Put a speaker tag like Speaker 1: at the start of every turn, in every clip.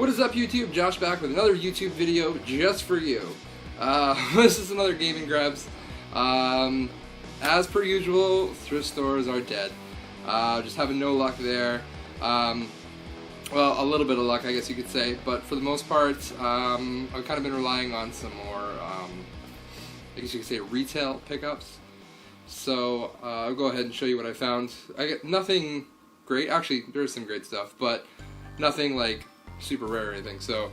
Speaker 1: What is up, YouTube? Josh back with another YouTube video just for you. This is another gaming grabs. As per usual, thrift stores are dead. Just having no luck there. Well, a little bit of luck, I guess you could say, but for the most part, I've kind of been relying on some more, I guess you could say, retail pickups. So I'll go ahead and show you what I found. I get nothing great. Actually, there's some great stuff, but nothing like super rare or anything. So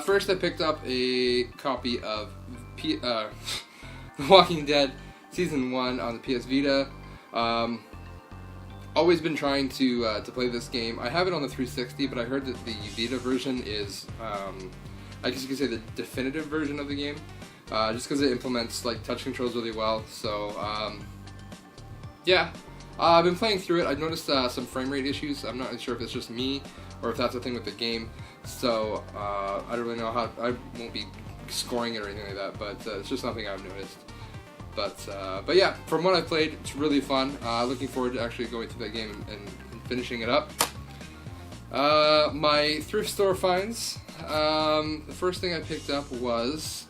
Speaker 1: first I picked up a copy of The Walking Dead Season 1 on the PS Vita. Always been trying to play this game. I have it on the 360, but I heard that the Vita version is, I guess you could say, the definitive version of the game, just because it implements like touch controls really well. So yeah, I've been playing through it. I've noticed some frame rate issues. I'm not sure if it's just me or if that's a thing with the game. So I don't really know how. I won't be scoring it or anything like that, but it's just something I've noticed. But yeah, from what I played, it's really fun. Looking forward to actually going through that game and finishing it up. My thrift store finds. The first thing I picked up was,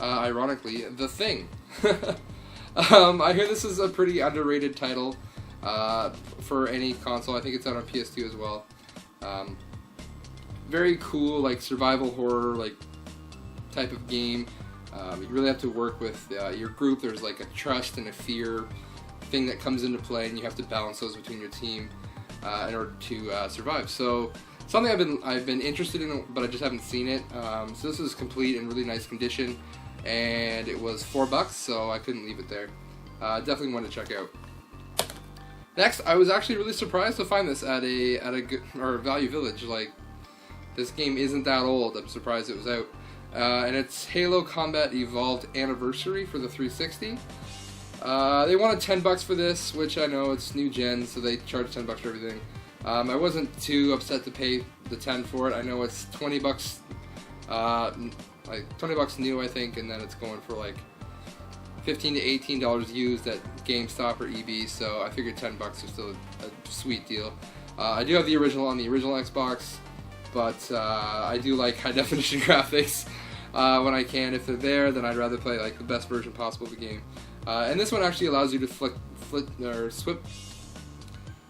Speaker 1: ironically, The Thing. I hear this is a pretty underrated title for any console. I think it's out on PS2 as well. Very cool, like survival horror, like type of game. You really have to work with your group. There's like a trust and a fear thing that comes into play, and you have to balance those between your team in order to survive. So something I've been interested in, but I just haven't seen it. So this is complete in really nice condition, and it was $4, so I couldn't leave it there. Definitely want to check out. Next, I was actually really surprised to find this at a good, or Value Village. Like, this game isn't that old. I'm surprised it was out. And it's Halo Combat Evolved Anniversary for the 360. They wanted $10 for this, which I know it's new gen, so they charge $10 for everything. I wasn't too upset to pay the $10 for it. I know it's $20, like $20 new, I think, and then it's going for like $15 to $18 used at GameStop or EB. So I figured $10 is still a sweet deal. I do have the original on the original Xbox, but I do like high definition graphics when I can. If they're there, then I'd rather play like the best version possible of the game. And this one actually allows you to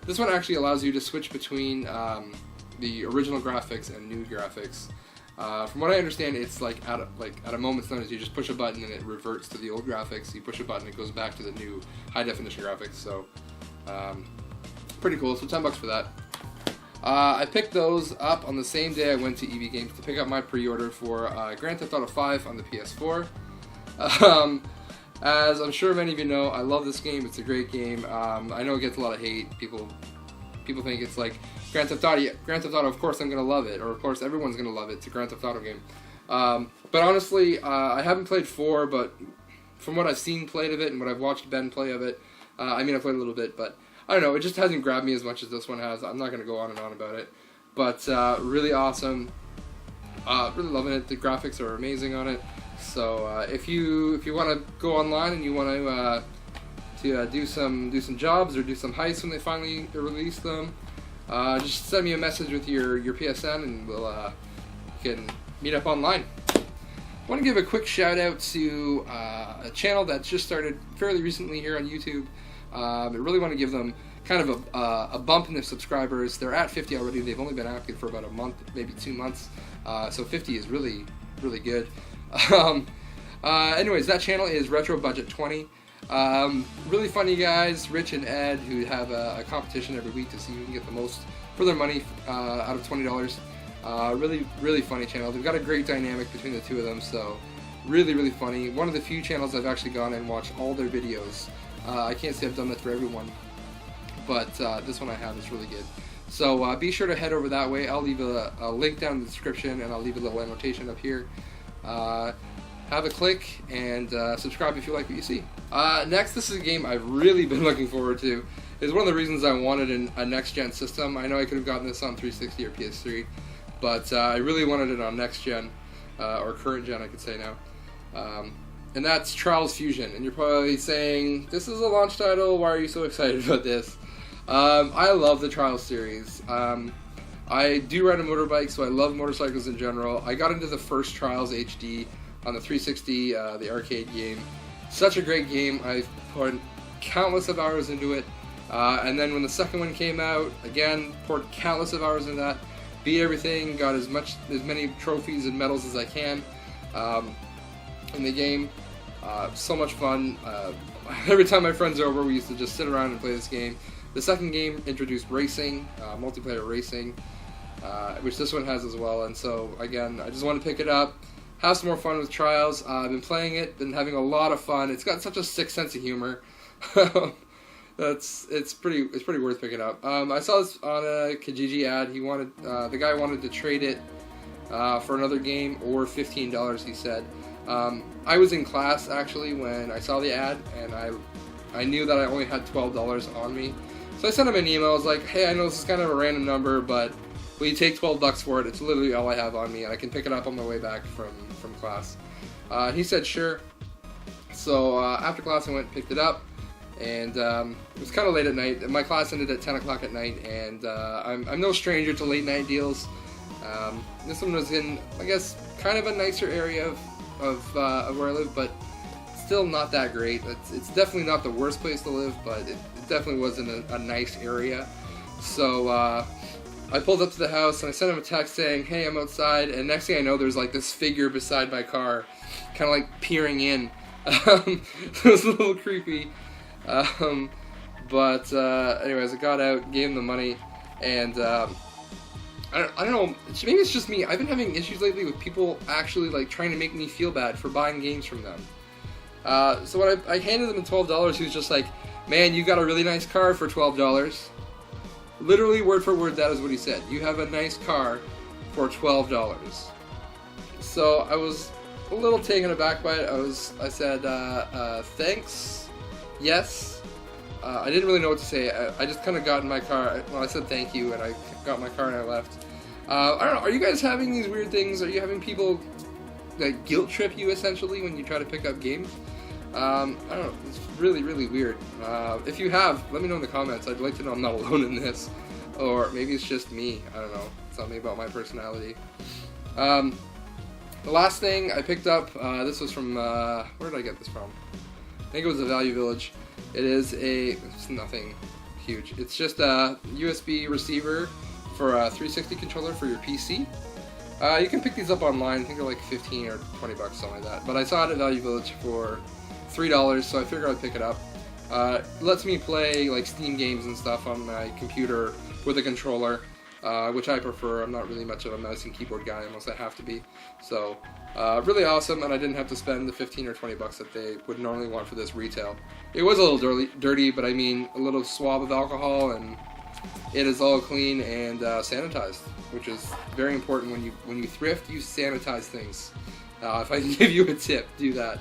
Speaker 1: This one actually allows you to switch between the original graphics and new graphics. From what I understand, it's like at a moment's notice, you just push a button and it reverts to the old graphics. You push a button, it goes back to the new high definition graphics. So pretty cool. So $10 for that. I picked those up on the same day I went to EB Games to pick up my pre-order for Grand Theft Auto 5 on the PS4. As I'm sure many of you know, I love this game. It's a great game. I know it gets a lot of hate. People think it's like Grand Theft Auto. Grand Theft Auto, of course I'm going to love it, or of course everyone's going to love it. It's a Grand Theft Auto game. But honestly, I haven't played 4, but from what I've seen played of it and what I've watched Ben play of it, I mean, I played a little bit, but I don't know, it just hasn't grabbed me as much as this one has. I'm not going to go on and on about it. But really awesome. Really loving it. The graphics are amazing on it. So if you want to go online and you want to do some jobs or do some heists when they finally release them, just send me a message with your PSN and we'll can meet up online. I want to give a quick shout out to a channel that's just started fairly recently here on YouTube. I really want to give them kind of a bump in their subscribers. They're at 50 already. They've only been active for about a month, maybe 2 months. So 50 is really, really good. Anyways, that channel is Retro Budget 20. Really funny guys, Rich and Ed, who have a competition every week to see who can get the most for their money out of $20. Really, really funny channel. They've got a great dynamic between the two of them, so really, really funny. One of the few channels I've actually gone and watched all their videos. I can't say I've done that for everyone, but this one I have is really good. So be sure to head over that way. I'll leave a link down in the description, and I'll leave a little annotation up here. Have a click and subscribe if you like what you see. Next, this is a game I've really been looking forward to. It's one of the reasons I wanted a next-gen system. I know I could have gotten this on 360 or PS3, but I really wanted it on next-gen, or current-gen I could say now. And that's Trials Fusion. And you're probably saying, this is a launch title, why are you so excited about this? I love the Trials series. I do ride a motorbike, so I love motorcycles in general. I got into the first Trials HD on the 360, the arcade game. Such a great game. I've put countless of hours into it. And then when the second one came out, again, poured countless of hours into that. Beat everything, got as many trophies and medals as I can in the game. So much fun. Every time my friends are over, we used to just sit around and play this game. The second game introduced racing, multiplayer racing, which this one has as well. And so, again, I just want to pick it up, have some more fun with Trials. I've been playing it, been having a lot of fun. It's got such a sick sense of humor. It's pretty worth picking up. I saw this on a Kijiji ad. The guy wanted to trade it for another game or $15. He said. I was in class actually when I saw the ad, and I knew that I only had $12 on me. So I sent him an email. I was like, hey, I know this is kind of a random number, but will you take $12 for it? It's literally all I have on me, and I can pick it up on my way back from class. He said sure. So after class I went and picked it up, and it was kind of late at night. My class ended at 10 o'clock at night, and I'm no stranger to late night deals. This one was in, I guess, kind of a nicer area of where I live, but still not that great. It's definitely not the worst place to live, but it definitely wasn't a nice area. So I pulled up to the house and I sent him a text saying, hey, I'm outside, and next thing I know, there's like this figure beside my car, kind of like peering in. It was a little creepy. But anyways, I got out, gave him the money, and I don't know, maybe it's just me. I've been having issues lately with people actually like trying to make me feel bad for buying games from them. So when I handed him the $12, he was just like, man, you got a really nice car for $12. Literally word for word, that is what he said. You have a nice car for $12. So I was a little taken aback by it. I said, thanks, yes. I didn't really know what to say. I just kind of got in my car. Well, I said thank you, and I got in my car and I left. I don't know, are you guys having these weird things? Are you having people like guilt trip you essentially when you try to pick up games? I don't know, it's really, really weird. If you have, let me know in the comments. I'd like to know I'm not alone in this. Or maybe it's just me. I don't know. Something about my personality. The last thing I picked up, this was from, where did I get this from? I think it was a Value Village. It's nothing huge. It's just a USB receiver for a 360 controller for your PC. You can pick these up online. I think they're like 15 or 20 bucks, something like that. But I saw it at Value Village for $3, so I figured I'd pick it up. It lets me play like Steam games and stuff on my computer with a controller, which I prefer. I'm not really much of a mouse and keyboard guy unless I have to be. So really awesome, and I didn't have to spend the 15 or 20 bucks that they would normally want for this retail. It was a little dirty, but I mean a little swab of alcohol, and it is all clean and sanitized, which is very important. When you thrift, you sanitize things. If I can give you a tip, do that.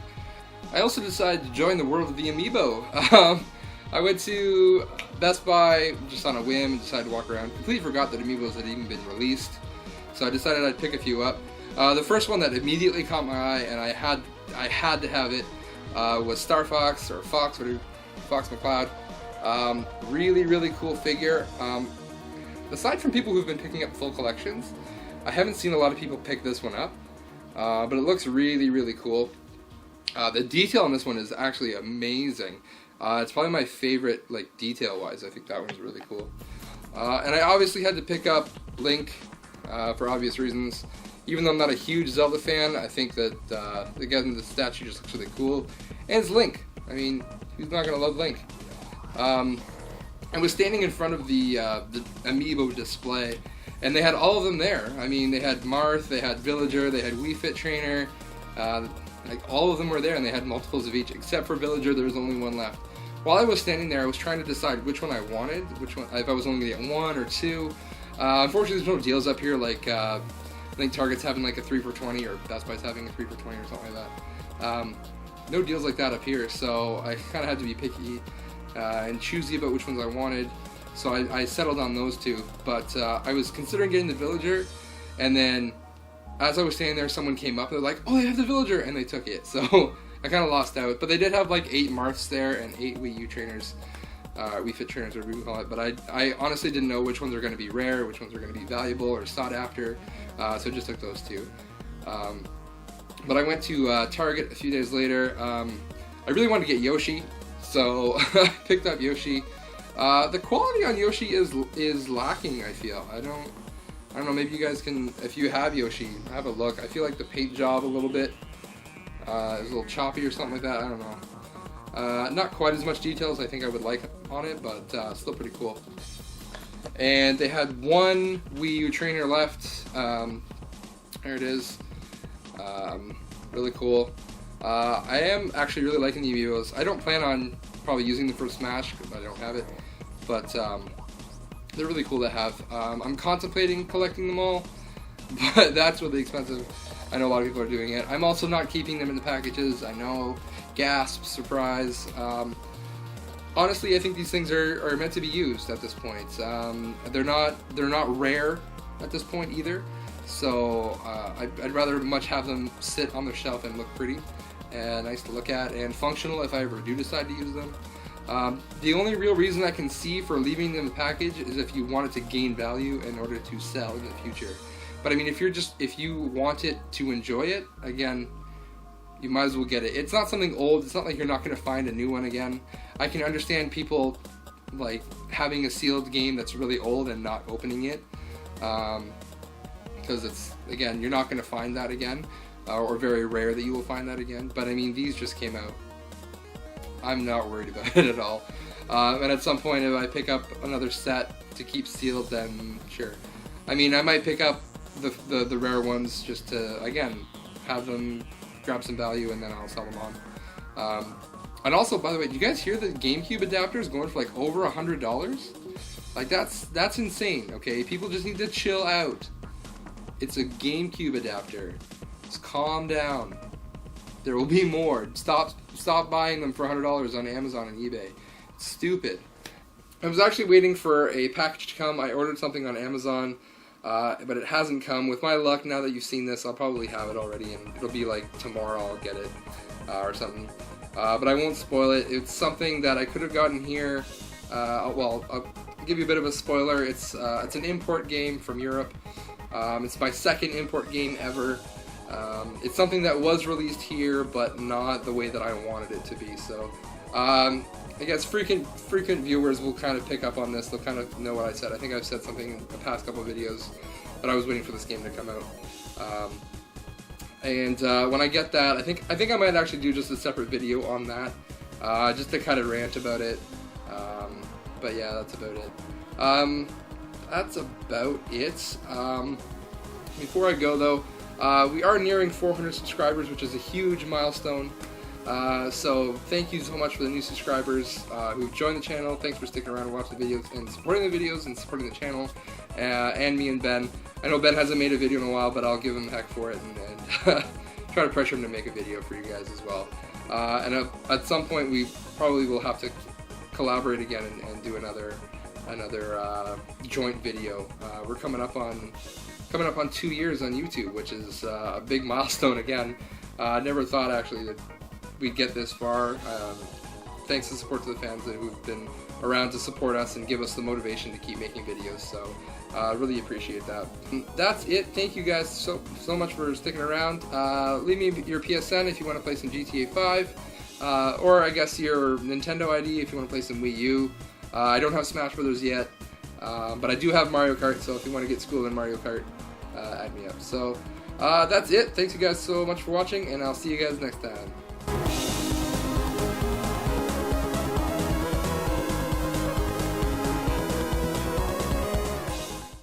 Speaker 1: I also decided to join the world of the Amiibo. I went to Best Buy just on a whim and decided to walk around. Completely forgot that Amiibos had even been released, so I decided I'd pick a few up. The first one that immediately caught my eye, and I had to have it, was Star Fox, or Fox, whatever, Fox McCloud. Really, really cool figure. Aside from people who've been picking up full collections, I haven't seen a lot of people pick this one up, but it looks really, really cool. The detail on this one is actually amazing. It's probably my favorite, like, detail-wise. I think that one's really cool. And I obviously had to pick up Link for obvious reasons. Even though I'm not a huge Zelda fan, I think that again, the statue just looks really cool. And it's Link. I mean, who's not gonna love Link? I was standing in front of the Amiibo display, and they had all of them there. I mean, they had Marth, they had Villager, they had Wii Fit Trainer. Like, all of them were there, and they had multiples of each, except for Villager. There was only one left. While I was standing there, I was trying to decide which one I wanted, if I was only going to get one or two. Unfortunately, there's no deals up here. Like, I think Target's having like a 3 for $20, or Best Buy's having a 3 for $20 or something like that. No deals like that up here, so I kind of had to be picky and choosy about which ones I wanted. So I settled on those two. But I was considering getting the Villager, and then as I was standing there, someone came up and they're like, oh, they have the Villager, and they took it. So I kind of lost out. But they did have like 8 Marths there and 8 Wii U trainers. Wii Fit trainers, whatever you call it. But I honestly didn't know which ones are going to be rare, which ones are going to be valuable or sought after, so I just took those two. But I went to Target a few days later. I really wanted to get Yoshi, so I picked up Yoshi. The quality on Yoshi is lacking, I feel. I don't know, maybe you guys can, if you have Yoshi, have a look. I feel like the paint job a little bit is a little choppy or something like that, I don't know. Not quite as much detail as I think I would like on it, but still pretty cool. And they had one Wii U trainer left. There it is. Really cool. I am actually really liking the amiibos. I don't plan on probably using them for Smash because I don't have it, but they're really cool to have. I'm contemplating collecting them all, but that's really expensive. I know a lot of people are doing it. I'm also not keeping them in the packages. I know, gasp, surprise. Honestly, I think these things are meant to be used at this point. They're not rare at this point either. So I'd rather much have them sit on the shelf and look pretty and nice to look at and functional if I ever do decide to use them. The only real reason I can see for leaving them in the package is if you wanted to gain value in order to sell in the future. But I mean, if you want it to enjoy it, again, you might as well get it. It's not something old. It's not like you're not going to find a new one again. I can understand people like having a sealed game that's really old and not opening it. Because it's, again, you're not going to find that again, or very rare that you will find that again. But I mean, these just came out. I'm not worried about it at all. And at some point, if I pick up another set to keep sealed, then sure. I mean, I might pick up the rare ones just to, again, have them grab some value, and then I'll sell them on. And also, by the way, do you guys hear the GameCube adapter is going for like over $100? Like that's insane. Okay, people just need to chill out. It's a GameCube adapter. Just calm down. There will be more. Stop buying them for $100 on Amazon and eBay. It's stupid. I was actually waiting for a package to come. I ordered something on Amazon, but it hasn't come. With my luck, now that you've seen this, I'll probably have it already, and it'll be like tomorrow I'll get it, or something. But I won't spoil it. It's something that I could have gotten here. Well, I'll give you a bit of a spoiler. It's an import game from Europe. It's my second import game ever. It's something that was released here, but not the way that I wanted it to be. So, I guess frequent viewers will kind of pick up on this. They'll kind of know what I said. I think I've said something in the past couple of videos that I was waiting for this game to come out. When I get that, I think I might actually do just a separate video on that, just to kind of rant about it. But yeah, that's about it. That's about it. Before I go though, we are nearing 400 subscribers, which is a huge milestone. So thank you so much for the new subscribers who've joined the channel. Thanks for sticking around and watching the videos and supporting the videos and supporting the channel, and me and Ben. I know Ben hasn't made a video in a while, but I'll give him heck for it and try to pressure him to make a video for you guys as well. And at some point we probably will have to collaborate again and do another joint video. We're coming up on 2 years on YouTube, which is a big milestone again. Never thought actually that we'd get this far. Thanks to support to the fans who've been around to support us and give us the motivation to keep making videos. So really appreciate that. That's it. Thank you guys so much for sticking around. Leave me your PSN if you want to play some GTA 5, or I guess your Nintendo ID if you want to play some Wii U. I don't have Smash Brothers yet, but I do have Mario Kart, so if you want to get schooled in Mario Kart, add me up. So that's it. Thanks you guys so much for watching, and I'll see you guys next time.